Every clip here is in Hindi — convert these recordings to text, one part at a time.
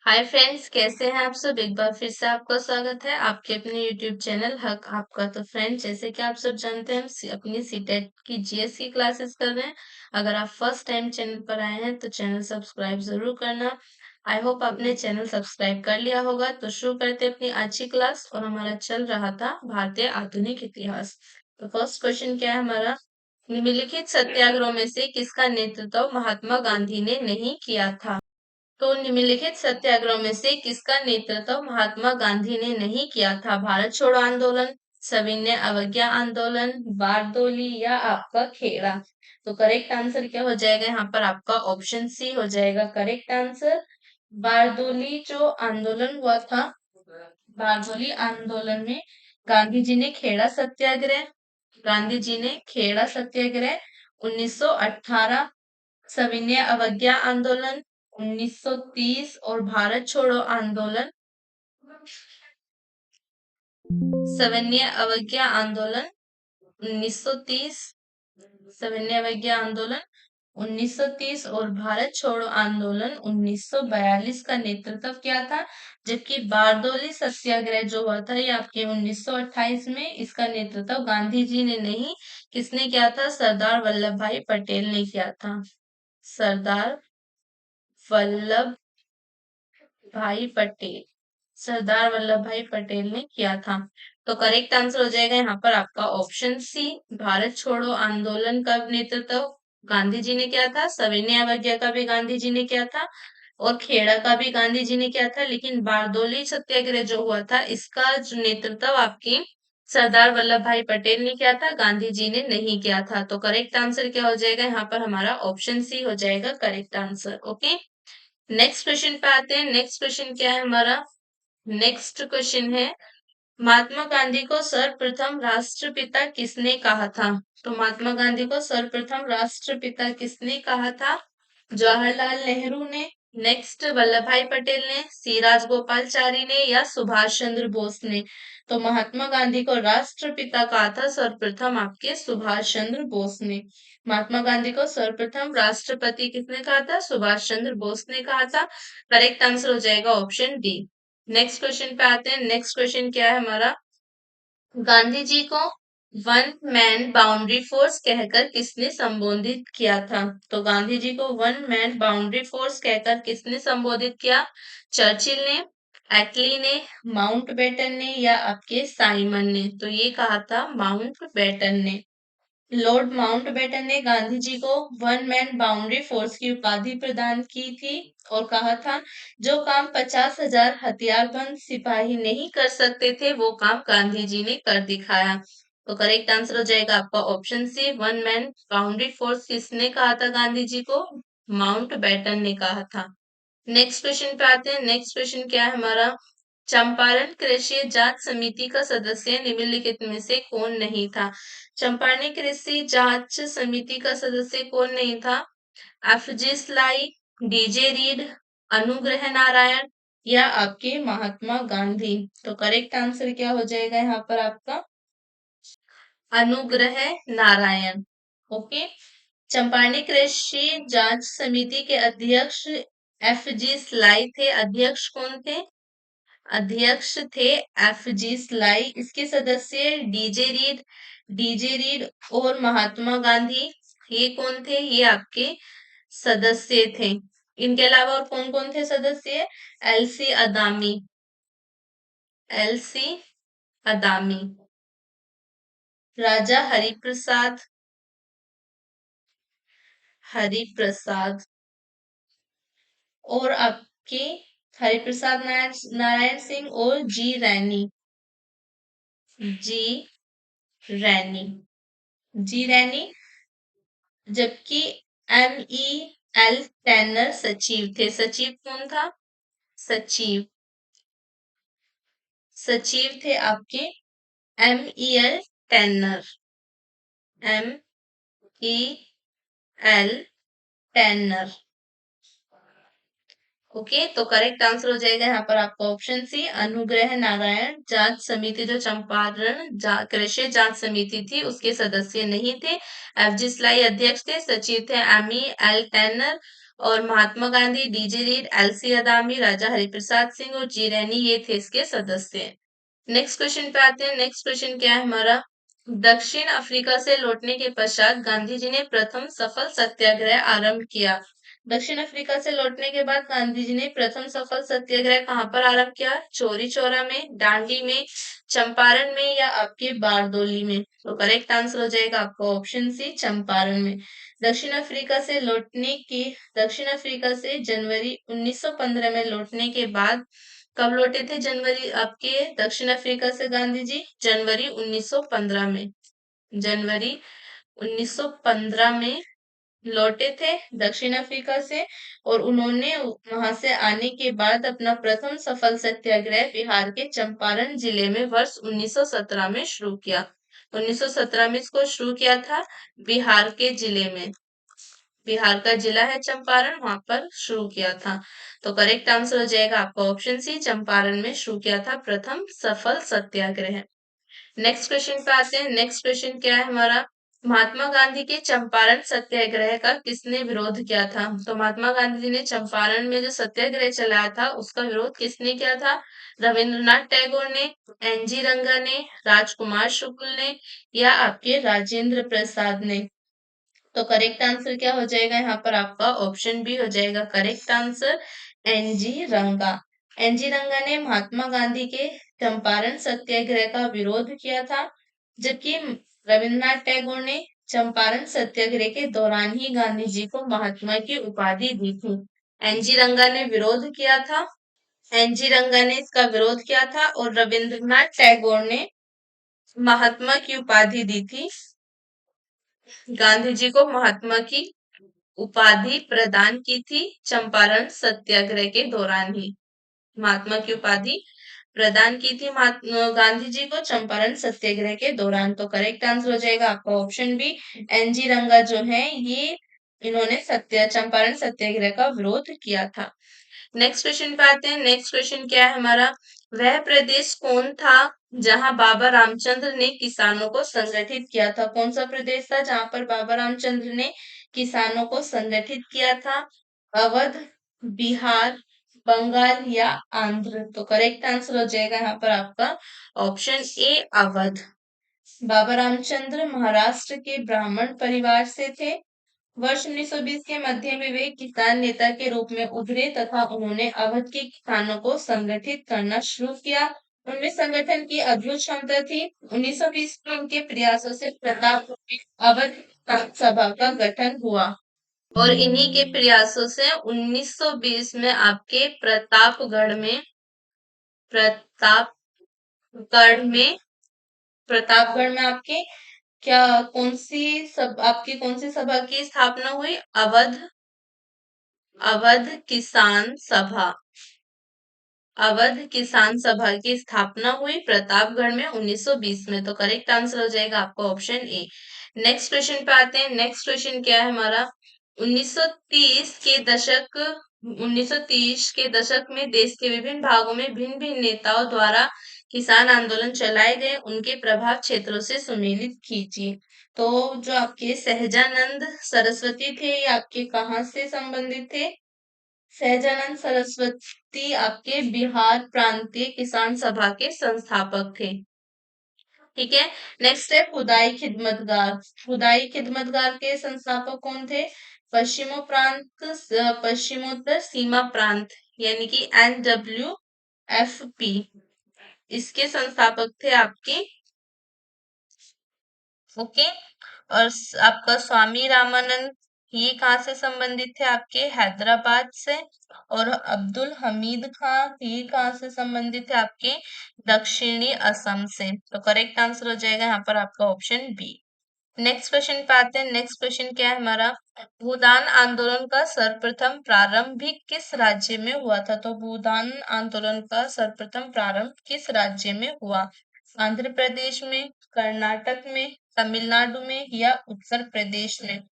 हाय फ्रेंड्स, कैसे हैं आप सब। एक बार फिर से आपका स्वागत है आपके अपने यूट्यूब चैनल हक आपका। तो फ्रेंड्स, जैसे कि आप सब जानते हैं, हम अपनी सीटेट की जीएस की क्लासेस कर रहे हैं। अगर आप फर्स्ट टाइम चैनल पर आए हैं तो चैनल सब्सक्राइब जरूर करना। आई होप आपने चैनल सब्सक्राइब कर लिया होगा। तो शुरू करते हैं अपनी आज की क्लास। और हमारा चल रहा था भारतीय आधुनिक इतिहास। तो फर्स्ट क्वेश्चन क्या है हमारा, निम्नलिखित सत्याग्रह में से किसका नेतृत्व महात्मा गांधी ने नहीं किया था। तो निम्नलिखित सत्याग्रह में से किसका नेतृत्व महात्मा गांधी ने नहीं किया था। भारत छोड़ो आंदोलन, सविनय अवज्ञा आंदोलन, बारदोली या आपका खेड़ा। तो करेक्ट आंसर क्या हो जाएगा यहाँ पर, आपका ऑप्शन सी हो जाएगा करेक्ट आंसर। बारदोली जो आंदोलन हुआ था, बारदोली आंदोलन में गांधी जी ने खेड़ा सत्याग्रह, गांधी जी ने खेड़ा सत्याग्रह 1918, सविनय अवज्ञा आंदोलन 1930 और भारत छोड़ो आंदोलन, सविनय अवज्ञा आंदोलन 1930, सविनय अवज्ञा आंदोलन 1930 और भारत छोड़ो आंदोलन 1942 का नेतृत्व किया था। जबकि बारदोली सत्याग्रह जो हुआ था ये आपके 1928 में, इसका नेतृत्व गांधी जी ने नहीं, किसने किया था, सरदार वल्लभ भाई पटेल ने किया था। सरदार वल्लभ भाई पटेल, सरदार वल्लभ भाई पटेल ने किया था। तो करेक्ट आंसर हो जाएगा यहाँ पर आपका ऑप्शन सी। भारत छोड़ो आंदोलन का नेतृत्व गांधी जी ने किया था, सविनय अवज्ञा का भी गांधी जी ने किया था और खेड़ा का भी गांधी जी ने किया था। लेकिन बारदोली सत्याग्रह जो हुआ था इसका जो नेतृत्व आपकी सरदार वल्लभ भाई पटेल ने किया था, गांधी जी ने नहीं किया था। तो करेक्ट आंसर क्या हो जाएगा यहाँ पर, हमारा ऑप्शन सी हो जाएगा correct answer. Okay, next question पे आते हैं। नेक्स्ट क्वेश्चन क्या है हमारा, नेक्स्ट क्वेश्चन है महात्मा गांधी को सर्वप्रथम राष्ट्रपिता किसने कहा था। तो महात्मा गांधी को सर्वप्रथम राष्ट्रपिता किसने कहा था, जवाहरलाल नेहरू ने, नेक्स्ट वल्लभ भाई पटेल ने, सी राजगोपालचारी ने या सुभाष चंद्र बोस ने। तो महात्मा गांधी को राष्ट्रपिता कहा था सर्वप्रथम आपके सुभाष चंद्र बोस ने। महात्मा गांधी को सर्वप्रथम राष्ट्रपति किसने कहा था, सुभाष चंद्र बोस ने कहा था। करेक्ट आंसर हो जाएगा ऑप्शन डी। नेक्स्ट क्वेश्चन पे आते हैं। नेक्स्ट क्वेश्चन क्या है हमारा, गांधी जी को वन मैन बाउंड्री फोर्स कहकर किसने संबोधित किया था। तो गांधी जी को वन मैन बाउंड्री फोर्स कहकर किसने संबोधित किया, चर्चिल ने, एटली ने, माउंट बेटन ने या आपके साइमन ने। तो ये कहा था माउंट बेटन ने। लॉर्ड माउंटबेटन ने गांधी जी को वन मैन बाउंड्री फोर्स की उपाधि प्रदान की थी और कहा था जो काम 50,000 हथियारबंद सिपाही नहीं कर सकते थे वो काम गांधी जी ने कर दिखाया। तो करेक्ट आंसर हो जाएगा आपका option C, one man boundary force किसने कहा था गांधी जी को, माउंट बेटन ने कहा था। नेक्स्ट क्वेश्चन पे आते हैं। नेक्स्ट क्वेश्चन क्या है हमारा, चंपारण कृषि जांच समिति का सदस्य निम्नलिखित में से कौन नहीं था। चंपारण कृषि जांच समिति का सदस्य कौन नहीं था, FG sly, DJ read, Anugrah Narayan या आपके महात्मा गांधी। तो करेक्ट आंसर क्या हो जाएगा यहाँ पर आपका, अनुग्रह नारायण। ओके, चंपारणी कृषि जांच समिति के अध्यक्ष एफजी स्लाई थे। अध्यक्ष कौन थे, अध्यक्ष थे एफजी स्लाई। इसके सदस्य डीजे रीड और महात्मा गांधी, ये कौन थे, ये आपके सदस्य थे। इनके अलावा और कौन कौन थे सदस्य, एलसी अदामी, एलसी अदामी, राजा हरिप्रसाद, हरिप्रसाद और आपके हरिप्रसाद नारायण सिंह और जी रैनी, जी रैनी, जी रैनी। जबकि एल टैनर सचिव थे। सचिव कौन था, सचिव, सचिव थे आपके L tenor, L tenor. Okay, तो करेक्ट आंसर हो जाएगा यहाँ पर आपका ऑप्शन सी, अनुग्रह नारायण जांच समिति जो चंपारण कृषि जांच समिति थी उसके सदस्य नहीं थे। एफजी स्लाई अध्यक्ष थे, सचिव थे एल टैनर और Mahatma Gandhi, DJ read, LC अदामी, राजा हरिप्रसाद सिंह और जी रैनी ये थे इसके सदस्य। नेक्स्ट क्वेश्चन पे आते हैं। नेक्स्ट क्वेश्चन क्या है हमारा? दक्षिण अफ्रीका से लौटने के पश्चात गांधी जी ने प्रथम सफल सत्याग्रह आरंभ किया। दक्षिण अफ्रीका से लौटने के बाद गांधी जी ने प्रथम सफल सत्याग्रह कहाँ पर आरंभ किया? चौरी चौरा में, दांडी में, चंपारण में या आपके बारदोली में? तो करेक्ट आंसर हो जाएगा आपका ऑप्शन सी, चंपारण में। दक्षिण अफ्रीका से लौटने की दक्षिण अफ्रीका से जनवरी 1915 में लौटने के बाद कब लौटे थे जनवरी आपके दक्षिण अफ्रीका से गांधी जी? जनवरी 1915 में। जनवरी 1915 में लौटे थे दक्षिण अफ्रीका से और उन्होंने वहां से आने के बाद अपना प्रथम सफल सत्याग्रह बिहार के चंपारण जिले में वर्ष 1917 में शुरू किया। 1917 में इसको शुरू किया था बिहार के जिले में। बिहार का जिला है चंपारण, वहां पर शुरू किया था। तो करेक्ट आंसर हो जाएगा आपका ऑप्शन सी, चंपारण में शुरू किया था प्रथम सफल सत्याग्रह। नेक्स्ट क्वेश्चन पे आते हैं। नेक्स्ट क्वेश्चन क्या है हमारा? महात्मा गांधी के चंपारण सत्याग्रह का किसने विरोध किया था? तो महात्मा गांधी जी ने चंपारण में जो सत्याग्रह चलाया था उसका विरोध किसने किया था? रविंद्रनाथ टैगोर ने, एनजी रंगा ने, राजकुमार शुक्ल ने या आपके राजेंद्र प्रसाद ने? तो करेक्ट आंसर क्या हो जाएगा यहाँ पर? आपका ऑप्शन बी हो जाएगा करेक्ट आंसर, एनजी रंगा। एनजी रंगा ने महात्मा गांधी के चंपारण सत्याग्रह का विरोध किया था, जबकि रविन्द्रनाथ टैगोर ने चंपारण सत्याग्रह के दौरान ही गांधी जी को महात्मा की उपाधि दी थी। एनजी रंगा ने विरोध किया था, एनजी रंगा ने इसका विरोध किया था और रविन्द्रनाथ टैगोर ने महात्मा की उपाधि दी थी। गांधी जी को महात्मा की उपाधि प्रदान की थी चंपारण सत्याग्रह के दौरान ही। महात्मा की उपाधि प्रदान की थी गांधी जी को चंपारण सत्याग्रह के दौरान। तो करेक्ट आंसर हो जाएगा आपका ऑप्शन बी, एनजी रंगा जो है ये इन्होंने चंपारण सत्याग्रह का विरोध किया था। नेक्स्ट क्वेश्चन पे आते हैं। नेक्स्ट क्वेश्चन क्या है हमारा? वह प्रदेश कौन था जहां बाबा रामचंद्र ने किसानों को संगठित किया था? कौन सा प्रदेश था जहां पर बाबा रामचंद्र ने किसानों को संगठित किया था? अवध, बिहार, बंगाल या आंध्र? तो करेक्ट आंसर हो जाएगा यहाँ पर आपका ऑप्शन ए, अवध। बाबा रामचंद्र महाराष्ट्र के ब्राह्मण परिवार से थे। वर्ष 1920 के मध्य में वे किसान नेता के रूप में उभरे तथा उन्होंने अवध के किसानों को संगठित करना शुरू किया। उनमें संगठन की अद्भुत क्षमता थी। 1920 में उनके प्रयासों से प्रताप अवध किसान सभा का गठन हुआ और इन्हीं के प्रयासों से 1920 में आपके प्रतापगढ़ में प्रतापगढ़ में आपके आपकी कौन सी सभा की स्थापना हुई? अवध किसान सभा। अवध किसान सभा की स्थापना हुई प्रतापगढ़ में 1920 में। तो करेक्ट आंसर हो जाएगा आपका ऑप्शन ए। नेक्स्ट क्वेश्चन पे आते हैं। नेक्स्ट क्वेश्चन क्या है हमारा? 1930 के दशक 1930 के दशक में देश के विभिन्न भागों में भिन्न भिन्न नेताओं द्वारा किसान आंदोलन चलाए गए, उनके प्रभाव क्षेत्रों से सुमेलित कीजिए। तो जो आपके सहजानंद सरस्वती थे ये आपके कहाँ से संबंधित थे? सहजानंद सरस्वती आपके बिहार प्रांतीय किसान सभा के संस्थापक थे। ठीक है। नेक्स्ट है खुदाई खिदमतगार। खुदाई खिदमतगार के संस्थापक कौन थे? पश्चिमोत्तर सीमा प्रांत यानी कि NWFP, इसके संस्थापक थे आपके। ओके। और आपका स्वामी रामानंद ये कहाँ से संबंधित थे? आपके हैदराबाद से। और अब्दुल हमीद खां ये कहाँ से संबंधित थे? आपके दक्षिणी असम से। तो करेक्ट आंसर हो जाएगा यहाँ पर आपका ऑप्शन बी। नेक्स्ट क्वेश्चन पे आते हैं। नेक्स्ट क्वेश्चन क्या है हमारा? भूदान आंदोलन का सर्वप्रथम प्रारंभ भी किस राज्य में हुआ था? तो भूदान आंदोलन का सर्वप्रथम प्रारंभ किस राज्य में हुआ? आंध्र प्रदेश में, कर्नाटक में, तमिलनाडु में या उत्तर प्रदेश में?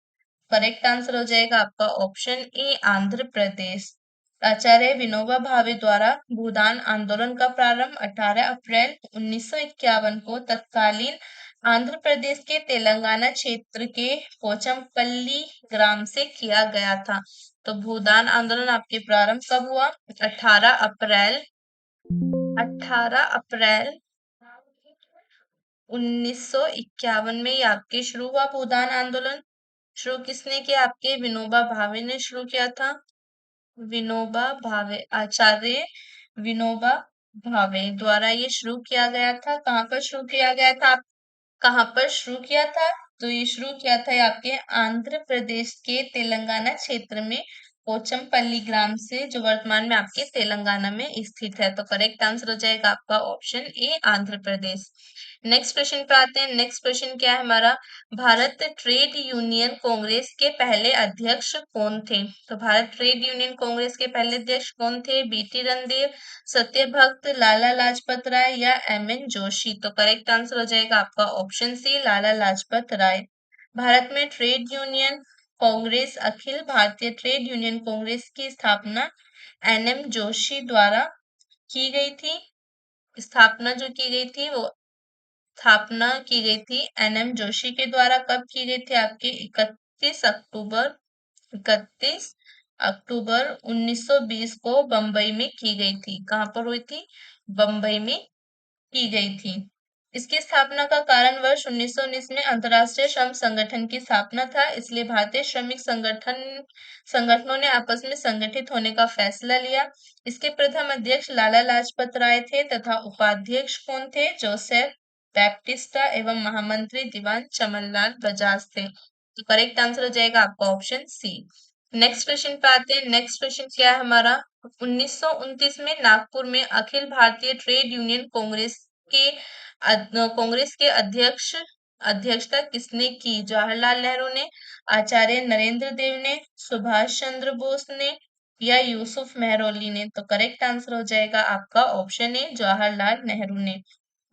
करेक्ट आंसर हो जाएगा आपका ऑप्शन ए, आंध्र प्रदेश। आचार्य विनोबा भावे द्वारा भूदान आंदोलन का प्रारंभ 18 अप्रैल 1951 को तत्कालीन आंध्र प्रदेश के तेलंगाना क्षेत्र के पोचमपल्ली ग्राम से किया गया था। तो भूदान आंदोलन आपके प्रारंभ कब हुआ? 18 अप्रैल 18 अप्रैल 1951 में ये आपके शुरू हुआ भूदान आंदोलन। शुरू किसने किया? आपके विनोबा भावे ने शुरू किया था। विनोबा भावे, आचार्य विनोबा भावे द्वारा ये शुरू किया गया था। कहाँ पर शुरू किया गया था? कहाँ पर शुरू किया था? तो ये शुरू किया था ये आपके आंध्र प्रदेश के तेलंगाना क्षेत्र में पोचमपल्ली ग्राम से, जो वर्तमान में आपके तेलंगाना में स्थित है। तो करेक्ट आंसर हो जाएगा आपका option A, Andhra Pradesh. Next question पे आते हैं। नेक्स्ट क्वेश्चन क्या है हमारा? भारत ट्रेड यूनियन कांग्रेस के पहले अध्यक्ष कौन थे? तो भारत ट्रेड यूनियन कांग्रेस के पहले अध्यक्ष कौन थे? बीटी रणदेव, सत्यभक्त, लाला लाजपत राय या एम.एन. जोशी? तो करेक्ट आंसर हो जाएगा आपका ऑप्शन सी, लाला लाजपत राय। भारत में trade union Congress, Akhil Bharatiya trade union Congress की स्थापना एन.एम. जोशी द्वारा की गई थी। स्थापना जो की गई थी वो स्थापना की गई थी एन.एम. जोशी के द्वारा। कब की गई थी? आपके 31 अक्टूबर 1920 को बंबई में की गई थी। कहाँ पर हुई थी? बंबई में की गई थी। इसकी स्थापना का कारण वर्ष 1919 में अंतर्राष्ट्रीय श्रम संगठन की स्थापना था, इसलिए भारतीय श्रमिक संगठनों ने आपस में संगठित होने का फैसला लिया। इसके प्रथम अध्यक्ष लाला लाजपत राय थे तथा उपाध्यक्ष कौन थे? जोसेफ बैप्टिस्टा एवं महामंत्री दीवान चमनलाल बजाज थे। तो करेक्ट आंसर हो जाएगा आपका ऑप्शन सी। नेक्स्ट क्वेश्चन पे आते हैं। नेक्स्ट क्वेश्चन क्या है हमारा? 1929 में नागपुर में अखिल भारतीय ट्रेड यूनियन कांग्रेस के अध्यक्षता किसने की? जवाहरलाल नेहरू ने, आचार्य नरेंद्र देव ने, सुभाष चंद्र बोस ने या यूसुफ मेहरौली ने? तो करेक्ट आंसर हो जाएगा आपका ऑप्शन ए, जवाहरलाल नेहरू ने।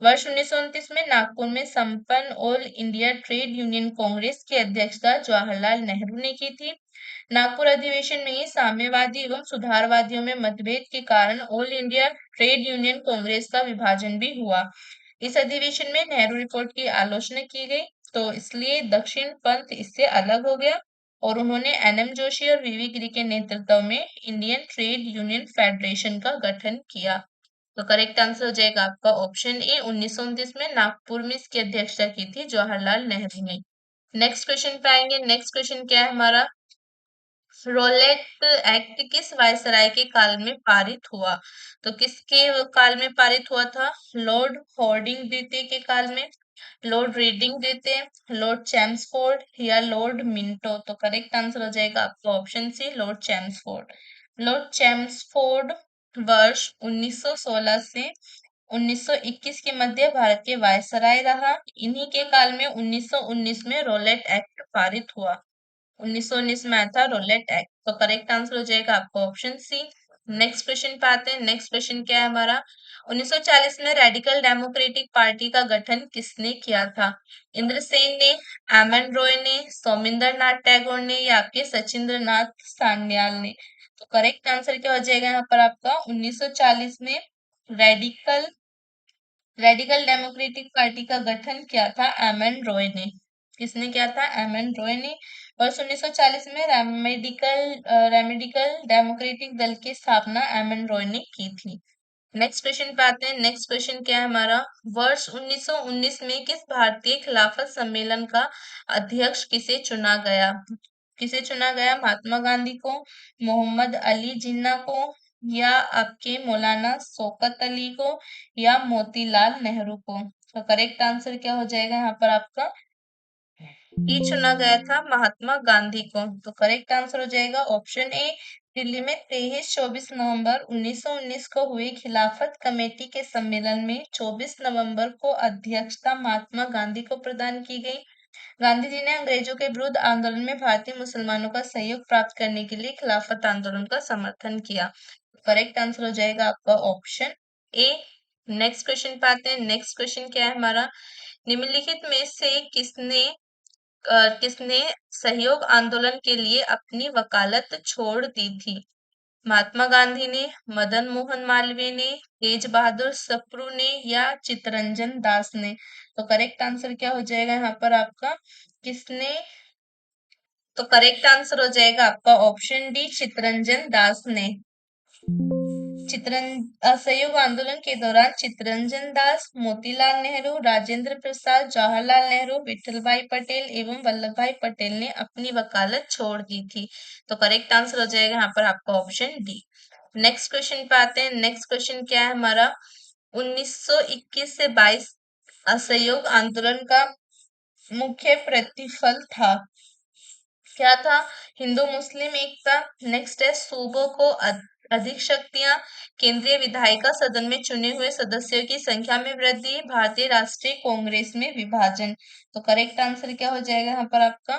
वर्ष 1929 में नागपुर में संपन्न all India trade union Congress की अध्यक्षता जवाहरलाल नेहरू ने की थी। नागपुर अधिवेशन में ही साम्यवादी एवं सुधारवादियों में मतभेद के कारण all India trade union Congress का विभाजन भी हुआ। इस अधिवेशन में नेहरू रिपोर्ट की आलोचना की गई, तो इसलिए दक्षिण पंथ इससे अलग हो गया और उन्होंने एन.एम. जोशी और वी.वी. गिरी के नेतृत्व में इंडियन ट्रेड यूनियन फेडरेशन का गठन किया। तो करेक्ट आंसर हो जाएगा आपका ऑप्शन ए, 1929 में नागपुर में इसकी अध्यक्षता की थी जवाहरलाल नेहरू ने। नेक्स्ट क्वेश्चन पे आएंगे। नेक्स्ट क्वेश्चन क्या है हमारा? रोलेट एक्ट किस वायसराय के काल में पारित हुआ? तो किसके काल में पारित हुआ था? लॉर्ड हॉर्डिंग द्वितीय के काल में, लॉर्ड रीडिंग द्वितीय, लॉर्ड चैम्सफोर्ड या लॉर्ड मिंटो? तो करेक्ट आंसर हो जाएगा आपका option C, Lord Chelmsford. Lord Chelmsford वर्ष 1916 से 1921 के मध्य भारत के वायसराय रहा। इन्हीं के काल में 1919 में रोलेट एक्ट पारित हुआ। 1919 में आया था रोलेट एक्ट। तो करेक्ट आंसर हो जाएगा आपका ऑप्शन सी। नेक्स्ट क्वेश्चन पे आते हैं। नेक्स्ट क्वेश्चन क्या है हमारा? 1940 में रेडिकल डेमोक्रेटिक पार्टी का गठन किसने किया था? इंद्रसेन ने, एम.एन. रॉय ने, सोमिंदर नाथ टैगोर ने या आपके सचिंद्र नाथ सान्याल ने? तो करेक्ट आंसर क्या हो जाएगा यहाँ पर आपका? 1940 में रेडिकल रेडिकल डेमोक्रेटिक पार्टी का गठन किया था एम.एन. रॉय ने। किसने किया था? एम.एन. रॉय ने। वर्ष 1940 में रेमेडिकल डेमोक्रेटिक दल की स्थापना एम.एन. रॉय ने की थी। नेक्स्ट क्वेश्चन पे आते हैं। नेक्स्ट क्वेश्चन क्या है हमारा? वर्ष 1919 में किस भारतीय खिलाफत सम्मेलन का अध्यक्ष किसे चुना गया? किसे चुना गया? महात्मा गांधी को, मोहम्मद अली जिन्ना को या आपके मौलाना शौकत अली को या मोतीलाल नेहरू को? तो करेक्ट आंसर क्या हो जाएगा यहाँ पर आपका? ई चुना गया था महात्मा गांधी को। तो करेक्ट आंसर हो जाएगा ऑप्शन ए। दिल्ली में 23-24 नवंबर 1919 को हुए खिलाफत कमेटी के सम्मेलन में 24 नवंबर को अध्यक्षता महात्मा गांधी को प्रदान की गई। गांधी जी ने अंग्रेजों के विरुद्ध आंदोलन में भारतीय मुसलमानों का सहयोग प्राप्त करने के लिए खिलाफत आंदोलन का समर्थन किया। करेक्ट आंसर हो जाएगा आपका ऑप्शन ए। नेक्स्ट क्वेश्चन पे आते हैं। नेक्स्ट क्वेश्चन क्या है हमारा? निम्नलिखित में से किसने सहयोग आंदोलन के लिए अपनी वकालत छोड़ दी थी? महात्मा गांधी ने, मदन मोहन मालवीय ने, तेज बहादुर सप्रू ने या चित्तरंजन दास ने? तो करेक्ट आंसर क्या हो जाएगा यहाँ पर आपका? किसने तो करेक्ट आंसर हो जाएगा आपका ऑप्शन डी, चित्तरंजन दास ने। असहयोग आंदोलन के दौरान चित्तरंजन दास, मोतीलाल नेहरू, राजेंद्र प्रसाद, जवाहरलाल नेहरू, विठल भाई पटेल एवं वल्लभ भाई पटेल ने अपनी वकालत छोड़ दी थी। तो करेक्ट आंसर हो जाएगा यहाँ पर आपका ऑप्शन डी। नेक्स्ट क्वेश्चन पे आते हैं। नेक्स्ट क्वेश्चन क्या है हमारा, 1921 से 22 असहयोग आंदोलन का मुख्य प्रतिफल था। क्या था? हिंदू मुस्लिम एकता। नेक्स्ट है सूबों को अधिक शक्तियां, केंद्रीय विधायिका सदन में चुने हुए सदस्यों की संख्या में वृद्धि, भारतीय राष्ट्रीय कांग्रेस में विभाजन। तो करेक्ट आंसर क्या हो जाएगा यहाँ पर आपका?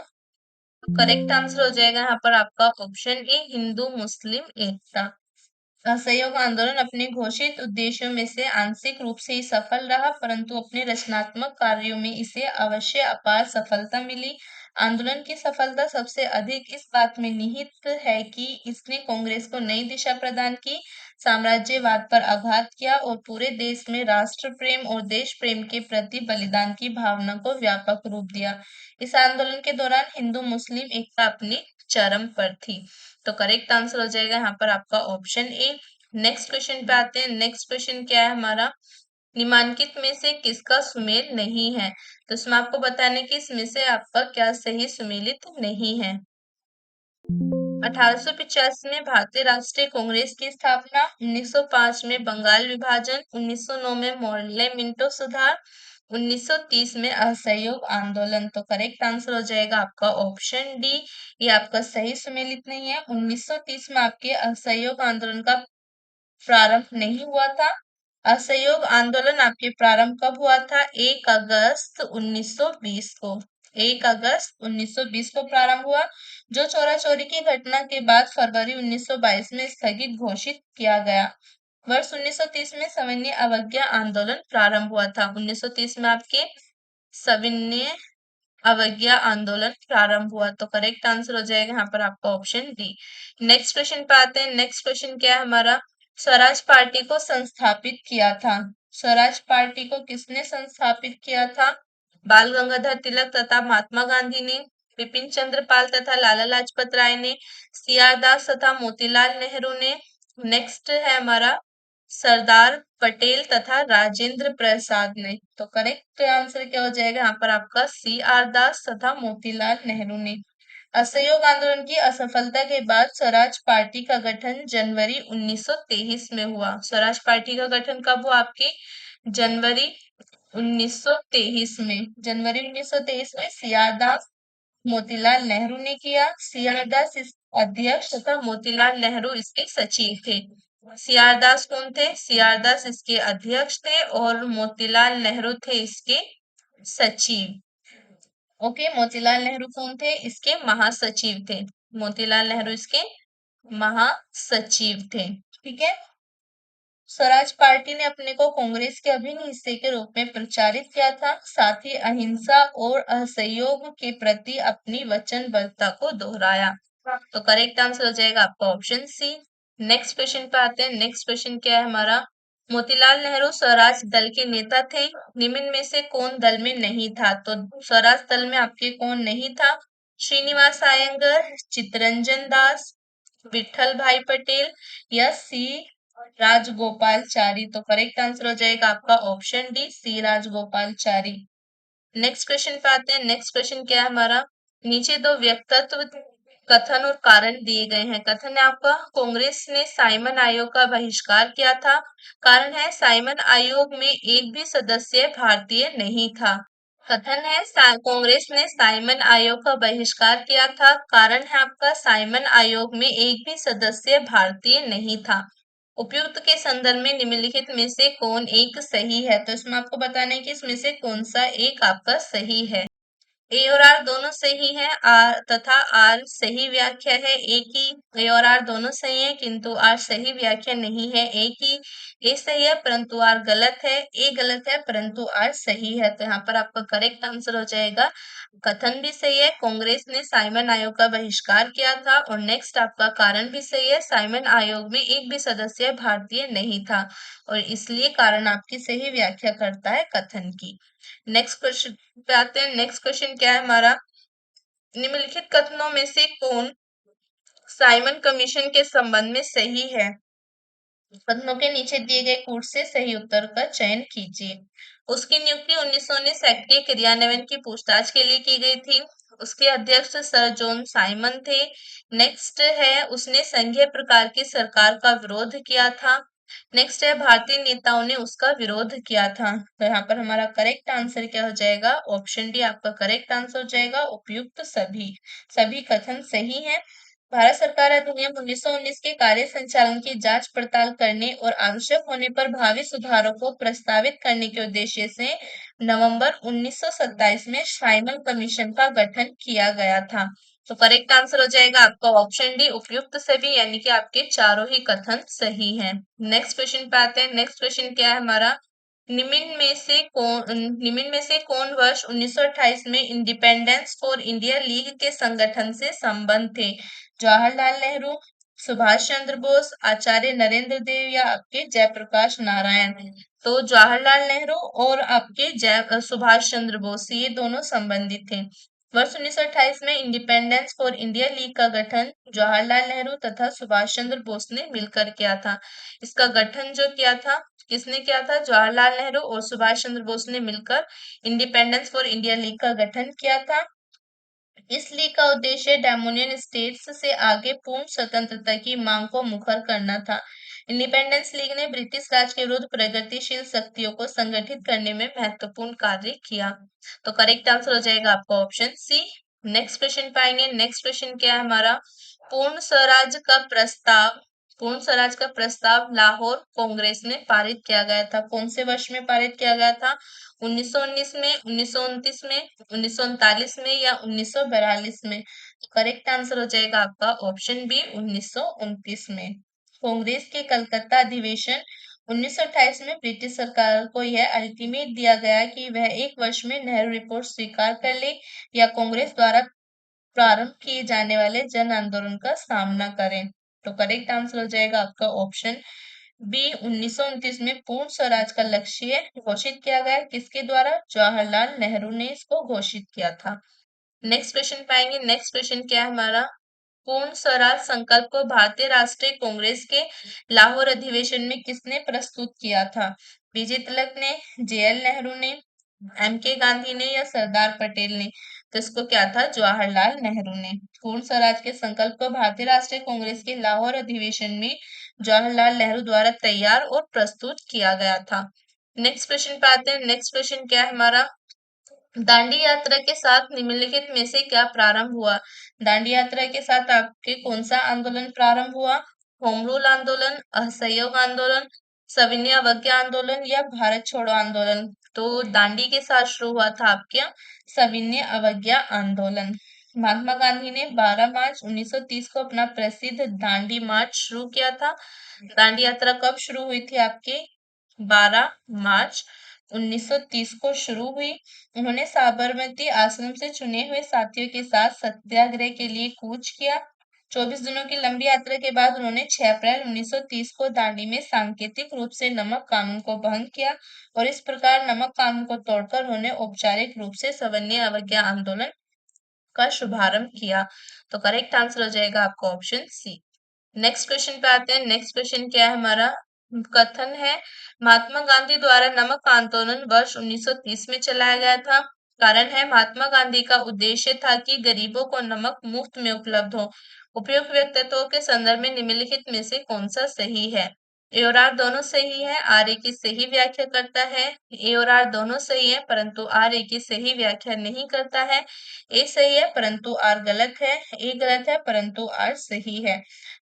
करेक्ट आंसर हो जाएगा यहाँ पर आपका ऑप्शन ए, हिंदू मुस्लिम एकता। असहयोग आंदोलन अपने घोषित उद्देश्यों में से आंशिक रूप से ही सफल रहा, परंतु अपने रचनात्मक कार्यों में इसे अवश्य अपार सफलता मिली। आंदोलन की सफलता सबसे अधिक इस बात में निहित है कि इसने कांग्रेस को नई दिशा प्रदान की, साम्राज्यवाद पर आघात किया और पूरे देश में राष्ट्र प्रेम और देश प्रेम के प्रति बलिदान की भावना को व्यापक रूप दिया। इस आंदोलन के दौरान हिंदू मुस्लिम एकता अपनी चरम पर थी। तो करेक्ट आंसर हो जाएगा यहाँ पर आपका ऑप्शन ए। नेक्स्ट क्वेश्चन पे आते हैं। नेक्स्ट क्वेश्चन क्या है हमारा, निम्नलिखित में से किसका सुमेल नहीं है? तो इसमें आपको बताने की इसमें से आपका क्या सही सुमेलित नहीं है। 1885 में भारतीय राष्ट्रीय कांग्रेस की स्थापना, 1905 में बंगाल विभाजन, 1909 में मोर्ले मिंटो सुधार, 1930 में असहयोग आंदोलन। तो करेक्ट आंसर हो जाएगा आपका ऑप्शन डी, ये आपका सही सुमेलित नहीं है। 1930 में आपके असहयोग आंदोलन का प्रारंभ नहीं हुआ था। असहयोग आंदोलन आपके प्रारंभ कब हुआ था? 1 अगस्त 1920 को। 1 अगस्त 1920 को प्रारंभ हुआ, जो चौरा चौरी की घटना के बाद फरवरी 1922 में स्थगित घोषित किया गया। वर्ष 1930 में सविनय अवज्ञा आंदोलन प्रारंभ हुआ था। 1930 में आपके सविनय अवज्ञा आंदोलन प्रारंभ हुआ। तो करेक्ट आंसर हो जाएगा यहाँ पर आपका ऑप्शन डी। नेक्स्ट क्वेश्चन पे आते हैं। नेक्स्ट क्वेश्चन क्या है हमारा, स्वराज पार्टी को संस्थापित किया था। स्वराज पार्टी को किसने संस्थापित किया था? बाल गंगाधर तिलक तथा महात्मा गांधी ने, बिपिन चंद्र पाल तथा लाला लाजपत राय ने, सीआर दास तथा मोतीलाल नेहरू ने। नेक्स्ट है हमारा सरदार पटेल तथा राजेंद्र प्रसाद ने। तो करेक्ट आंसर क्या हो जाएगा यहाँ पर आपका? सीआर दास तथा मोतीलाल नेहरू ने। असहयोग आंदोलन की असफलता के बाद स्वराज पार्टी का गठन जनवरी 1923 में हुआ। स्वराज पार्टी का गठन कब हुआ आपके? जनवरी 1923 में। जनवरी 1923 में सीआर दास मोतीलाल नेहरू ने किया। सीआर दास इस अध्यक्ष तथा मोतीलाल नेहरू इसके सचिव थे। सीआर दास कौन थे? सीआर दास इसके अध्यक्ष थे और मोतीलाल नेहरू थे इसके सचिव। ओके, मोतीलाल नेहरू कौन थे? इसके महासचिव थे। मोतीलाल नेहरू इसके महासचिव थे। ठीक है। स्वराज पार्टी ने अपने को कांग्रेस के अभिन्न हिस्से के रूप में प्रचारित किया था, साथ ही अहिंसा और असहयोग के प्रति अपनी वचनबद्धता को दोहराया। तो करेक्ट आंसर हो जाएगा आपका ऑप्शन सी। नेक्स्ट क्वेश्चन पे आते हैं। नेक्स्ट क्वेश्चन क्या है हमारा, मोतीलाल नेहरू स्वराज दल के नेता थे, निम्न में से कौन दल में नहीं था? तो स्वराज दल में आपके कौन नहीं था? श्रीनिवास अयंगर, चित्तरंजन दास, विठल भाई पटेल या सी राजगोपालचारी। तो करेक्ट आंसर हो जाएगा आपका ऑप्शन डी, सी राजगोपालचारी। नेक्स्ट क्वेश्चन पे आते हैं। नेक्स्ट क्वेश्चन क्या है हमारा, नीचे दो व्यक्तित्व कथन और कारण दिए गए हैं। कथन है आपका, कांग्रेस ने साइमन आयोग का बहिष्कार किया था। कारण है, साइमन आयोग में एक भी सदस्य भारतीय नहीं था। कथन है, कांग्रेस ने साइमन आयोग का बहिष्कार किया था। कारण है आपका, साइमन आयोग में एक भी सदस्य भारतीय नहीं था। उपयुक्त के संदर्भ में निम्नलिखित में से कौन एक सही है? तो इसमें आपको बताना है कि इसमें से कौन सा एक आपका सही है। ए और आर दोनों सही है, आर तथा आर सही व्याख्या है। ए की ए और आर दोनों सही है, किंतु आर सही व्याख्या नहीं है। ए की ए सही है परंतु आर गलत है। ए गलत है परंतु आर सही है। तो यहाँ पर आपका करेक्ट आंसर हो जाएगा, कथन भी सही है, कांग्रेस ने साइमन आयोग का बहिष्कार किया था। और नेक्स्ट आपका कारण भी सही है, साइमन आयोग में एक भी सदस्य भारतीय नहीं था और इसलिए कारण आपकी सही व्याख्या करता है कथन की। नेक्स्ट क्वेश्चन पे आते हैं। नेक्स्ट क्वेश्चन क्या है हमारा, निम्नलिखित कथनों में से कौन साइमन कमीशन के संबंध में सही है? कथनों के नीचे दिए गए कूट से सही उत्तर का चयन कीजिए। उसकी नियुक्ति 1919 एक्ट के क्रियान्वयन की पूछताछ के लिए की गई थी। उसके अध्यक्ष सर जॉन साइमन थे। नेक्स्ट है उसने संघीय प्रकार की सरकार का विरोध किया था। नेक्स्ट है भारतीय नेताओं ने उसका विरोध किया था। तो यहाँ पर हमारा करेक्ट आंसर क्या हो जाएगा? ऑप्शन डी आपका करेक्ट आंसर हो जाएगा। उपयुक्त सभी सभी कथन सही है। भारत सरकार अधिनियम 1919 के कार्य संचालन की जांच पड़ताल करने और आवश्यक होने पर भावी सुधारों को प्रस्तावित करने के उद्देश्य से नवंबर 1927 में साइमन कमीशन का गठन किया गया था। तो करेक्ट आंसर हो जाएगा आपका ऑप्शन डी उपयुक्त सभी, यानी कि आपके चारों ही कथन सही हैं। नेक्स्ट क्वेश्चन पे आते हैं। नेक्स्ट क्वेश्चन क्या है हमारा? निम्न में से कौन वर्ष 1928 में इंडिपेंडेंस फॉर इंडिया लीग के संगठन से संबंध थे? जवाहरलाल नेहरू, सुभाष चंद्र बोस, आचार्य नरेंद्र देव या आपके जयप्रकाश नारायण? तो जवाहरलाल नेहरू और आपके सुभाष चंद्र बोस ये दोनों संबंधित थे। वर्ष 1928 में इंडिपेंडेंस फॉर इंडिया लीग का गठन जवाहरलाल नेहरू तथा सुभाष चंद्र बोस ने मिलकर किया था। इसका गठन जो किया था किसने किया था? जवाहरलाल नेहरू और सुभाष चंद्र बोस ने मिलकर इंडिपेंडेंस फॉर इंडिया लीग का गठन किया था। इस लीग का उद्देश्य डोमिनियन स्टेट्स से आगे पूर्ण स्वतंत्रता की मांग को मुखर करना था। इंडिपेंडेंस लीग ने ब्रिटिश राज के विरुद्ध प्रगतिशील शक्तियों को संगठित करने में महत्वपूर्ण कार्य किया। तो करेक्ट आंसर हो जाएगा आपका ऑप्शन सी। नेक्स्ट क्वेश्चन पाएंगे। नेक्स्ट क्वेश्चन क्या है हमारा? पूर्ण स्वराज का प्रस्ताव पूर्ण स्वराज का प्रस्ताव लाहौर कांग्रेस में पारित किया गया था। कौन से वर्ष में पारित किया गया था? 1919 में, 1929 में, 1939 में या 1942 में? करेक्ट आंसर हो जाएगा आपका ऑप्शन बी 1929 में। कांग्रेस के कलकत्ता अधिवेशन 1928 में ब्रिटिश सरकार को यह अल्टीमेट दिया गया कि वह एक वर्ष में नेहरू रिपोर्ट स्वीकार कर ले या कांग्रेस द्वारा प्रारंभ किए जाने वाले जन आंदोलन का सामना करें। तो करेक्ट आंसर हो जाएगा आपका ऑप्शन बी 1929 में पूर्ण स्वराज का लक्ष्य घोषित किया गया। किसके द्वारा? जवाहरलाल नेहरू ने इसको घोषित किया था। नेक्स्ट क्वेश्चन पाएंगे। नेक्स्ट क्वेश्चन क्या है हमारा? पूर्ण स्वराज संकल्प को भारतीय राष्ट्रीय कांग्रेस के लाहौर अधिवेशन में किसने प्रस्तुत किया था? विजय तिलक ने, जेएल नेहरू ने, एम के गांधी ने या सरदार पटेल ने? तो इसको क्या था? जवाहरलाल नेहरू ने। पूर्ण स्वराज के संकल्प को भारतीय राष्ट्रीय कांग्रेस के लाहौर अधिवेशन में जवाहरलाल नेहरू द्वारा तैयार और प्रस्तुत किया गया था। नेक्स्ट क्वेश्चन पे आते हैं। नेक्स्ट क्वेश्चन क्या है हमारा? दांडी यात्रा के साथ निम्नलिखित में से क्या प्रारंभ हुआ? दांडी यात्रा के साथ आपके कौन सा आंदोलन प्रारंभ हुआ? होम रूल आंदोलन, असहयोग आंदोलन, सविनय अवज्ञा आंदोलन या भारत छोड़ो आंदोलन? तो दांडी के साथ शुरू हुआ था आपके सविनय अवज्ञा आंदोलन। महात्मा गांधी ने 12 मार्च 1930 को अपना प्रसिद्ध दांडी मार्च शुरू किया था। दांडी यात्रा कब शुरू हुई थी आपके? 12 मार्च 1930 को शुरू हुई। उन्होंने साबरमती आश्रम से चुने हुए साथियों के साथ सत्याग्रह के लिए कूच किया। 24 दिनों की लंबी यात्रा के बाद उन्होंने 6 अप्रैल 1930 को दांडी में सांकेतिक रूप से नमक कानून को भंग किया और इस प्रकार नमक कानून को तोड़कर उन्होंने औपचारिक रूप से सविनय अवज्ञा आंदोलन का शुभारंभ किया। तो करेक्ट आंसर हो जाएगा आपका ऑप्शन सी। नेक्स्ट क्वेश्चन पे आते हैं। नेक्स्ट क्वेश्चन क्या है हमारा? कथन है महात्मा गांधी द्वारा नमक आंदोलन वर्ष 1930 में चलाया गया था। कारण है महात्मा गांधी का उद्देश्य था कि गरीबों को नमक मुफ्त में उपलब्ध हो। उपयुक्त व्यक्तित्वों के संदर्भ में निम्नलिखित में से कौन सा सही है? ए और आर दोनों सही है। आर ए की सही व्याख्या करता है। ए और आर दोनों सही है परंतु आर ए की सही व्याख्या नहीं करता है। ए सही है परंतु आर गलत है। ए गलत है परंतु आर सही है।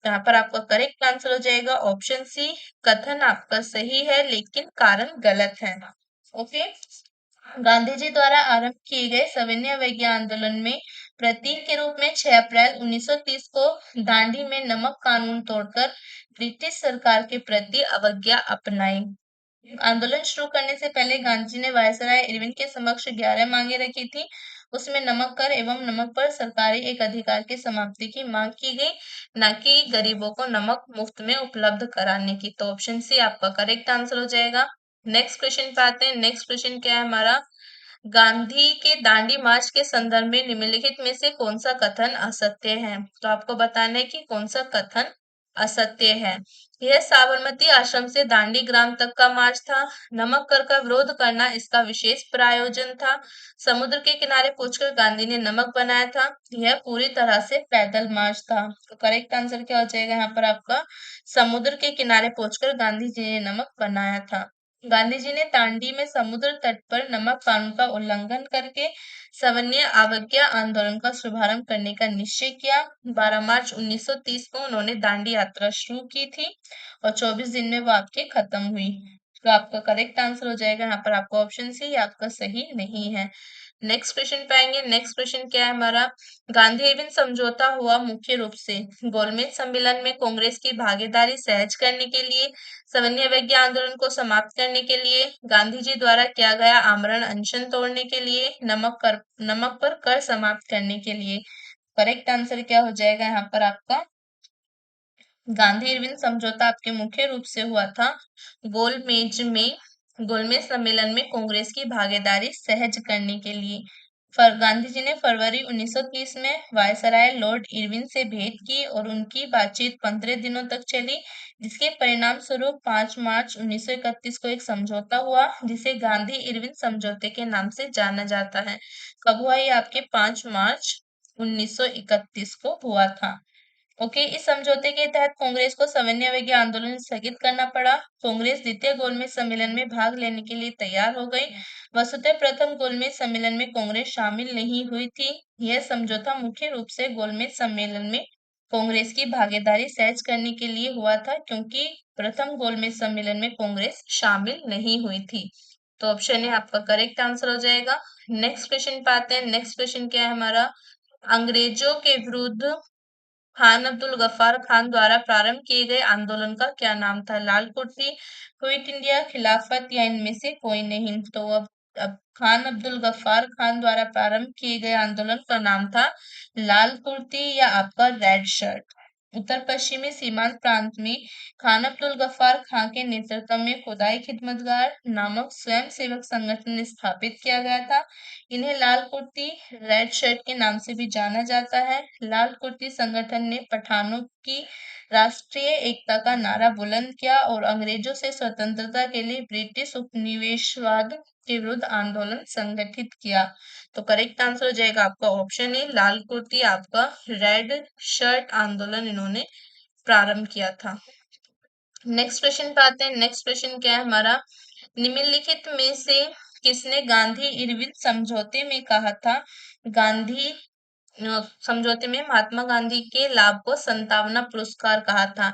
यहाँ पर आपका करेक्ट आंसर हो जाएगा ऑप्शन सी। कथन आपका सही है लेकिन कारण गलत है। ओके। गांधी जी द्वारा आरंभ किए गए सविनय अवज्ञा आंदोलन में प्रतीक के रूप में 6 अप्रैल 1930 को दांडी में नमक कानून तोड़कर ब्रिटिश सरकार के प्रति अवज्ञा अपनाई। आंदोलन शुरू करने से पहले गांधी जी ने वायसराय इरविन के समक्ष 11 मांगे रखी थी। उसमें नमक कर एवं नमक पर सरकारी एक अधिकार की समाप्ति की मांग की गई, न कि गरीबों को नमक मुफ्त में उपलब्ध कराने की। तो ऑप्शन सी आपका करेक्ट आंसर हो जाएगा। नेक्स्ट क्वेश्चन पे आते हैं। नेक्स्ट क्वेश्चन क्या है हमारा? गांधी के दांडी मार्च के संदर्भ में निम्नलिखित में से कौन सा कथन असत्य है? तो आपको बताना है कि कौन सा कथन असत्य है। यह साबरमती आश्रम से दांडी ग्राम तक का मार्च था। नमक कर का विरोध करना इसका विशेष प्रायोजन था। समुद्र के किनारे पहुंचकर गांधी ने नमक बनाया था। यह पूरी तरह से पैदल मार्च था। तो करेक्ट आंसर क्या हो जाएगा यहाँ पर आपका? समुद्र के किनारे पहुंचकर गांधी जी ने नमक बनाया था। गांधी जी ने दांडी में समुद्र तट पर नमक कानून का उल्लंघन करके सविनय अवज्ञा आंदोलन का शुभारंभ करने का निश्चय किया। 12 मार्च 1930 को उन्होंने दांडी यात्रा शुरू की थी और 24 दिन में वो आपके खत्म हुई। तो आपका करेक्ट आंसर हो जाएगा यहाँ पर आपका ऑप्शन सी, आपका सही नहीं है। नेक्स्ट क्वेश्चन पे आएंगे। नेक्स्ट क्वेश्चन क्या है हमारा? गांधी एवं समझौता हुआ मुख्य रूप से गोलमेज सम्मेलन में कांग्रेस की भागीदारी सहज करने के लिए, सविनय अवज्ञा आंदोलन को समाप्त करने के लिए, गांधी जी द्वारा किया गया आमरण अनशन तोड़ने के लिए, नमक पर कर समाप्त करने के लिए। करेक्ट आंसर क्या हो जाएगा यहाँ पर आपका? गांधी इरविन समझौता आपके मुख्य रूप से हुआ था गोलमेज सम्मेलन में कांग्रेस की भागीदारी सहज करने के लिए। गांधी जी ने फरवरी 1930 में वायसराय लॉर्ड इरविन से भेंट की और उनकी बातचीत 15 दिनों तक चली, जिसके परिणाम स्वरूप 5 मार्च 1931 को एक समझौता हुआ जिसे गांधी इरविन समझौते के नाम से जाना जाता है। कब हुआ? ये आपके 5 मार्च 1931 को हुआ था। ओके, इस समझौते के तहत कांग्रेस को सविनय अवज्ञा आंदोलन स्थगित करना पड़ा। कांग्रेस द्वितीय गोलमेज सम्मेलन में भाग लेने के लिए तैयार हो गई। वस्तुतः प्रथम गोलमेज सम्मेलन में कांग्रेस शामिल नहीं हुई थी। यह समझौता मुख्य रूप से गोलमेज सम्मेलन में कांग्रेस की भागीदारी सहज करने के लिए हुआ था, क्योंकि प्रथम गोलमेज सम्मेलन में कांग्रेस शामिल नहीं हुई थी। तो ऑप्शन है आपका करेक्ट आंसर हो जाएगा। नेक्स्ट क्वेश्चन पे आते हैं। नेक्स्ट क्वेश्चन क्या है हमारा? अंग्रेजों के विरुद्ध खान अब्दुल गफ्फार खान द्वारा प्रारंभ किए गए आंदोलन का क्या नाम था? लाल कुर्ती, क्विट इंडिया, खिलाफत या इनमें से कोई नहीं? तो अब खान अब्दुल गफ्फार खान द्वारा प्रारंभ किए गए आंदोलन का नाम था लाल कुर्ती या आपका रेड शर्ट। उत्तर पश्चिमी सीमांत प्रांत में खान अब्दुल गफ्फार खान के नेतृत्व में खुदाई खिदमतगार नामक स्वयं सेवक संगठन स्थापित किया गया था। इन्हें लाल कुर्ती रेड शर्ट के नाम से भी जाना जाता है। लाल कुर्ती संगठन ने पठानों की राष्ट्रीय एकता का नारा बुलंद किया और अंग्रेजों से स्वतंत्रता के लिए ब्रिटिश उपनिवेशवाद के विरुद्ध आंदोलन संगठित किया। तो करेक्ट आंसर हो जाएगा आपका ऑप्शन ए, लाल कुर्ती आपका रेड शर्ट आंदोलन इन्होंने प्रारंभ किया था। नेक्स्ट क्वेश्चन पे आते हैं। नेक्स्ट क्वेश्चन क्या है हमारा? निम्नलिखित में से किसने गांधी इरविन समझौते में कहा था गांधी समझौते में महात्मा गांधी के लाभ को संतावना पुरस्कार कहा था?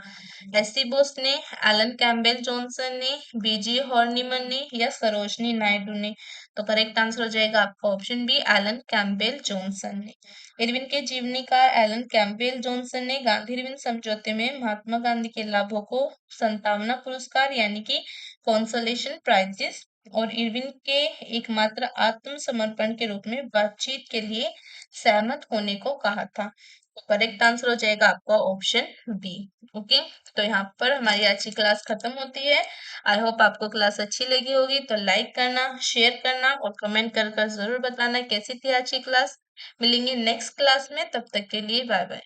एससी बोस ने, एलन कैम्पबेल जॉनसन ने, बीजी हॉर्निमन ने या सरोजनी नायडू ने? तो करेक्ट आंसर हो जाएगा आपका option B, Alan Campbell Johnson ने। इरविन के जीवनीकार एलन कैम्पबेल जॉनसन ने गांधी इरविन समझौते में महात्मा गांधी के लाभों को संतावना पुरस्कार यानी कि कॉन्सोलेशन प्राइजेस और इरविन के एकमात्र आत्मसमर्पण के रूप में बातचीत के लिए सहमत होने को कहा था। तो करेक्ट आंसर हो जाएगा आपका ऑप्शन बी। ओके, तो यहाँ पर हमारी आज की क्लास खत्म होती है। आई होप आपको क्लास अच्छी लगी होगी, तो लाइक करना, शेयर करना और कमेंट कर जरूर बताना कैसी थी आज की क्लास। मिलेंगे नेक्स्ट क्लास में, तब तक के लिए बाय बाय।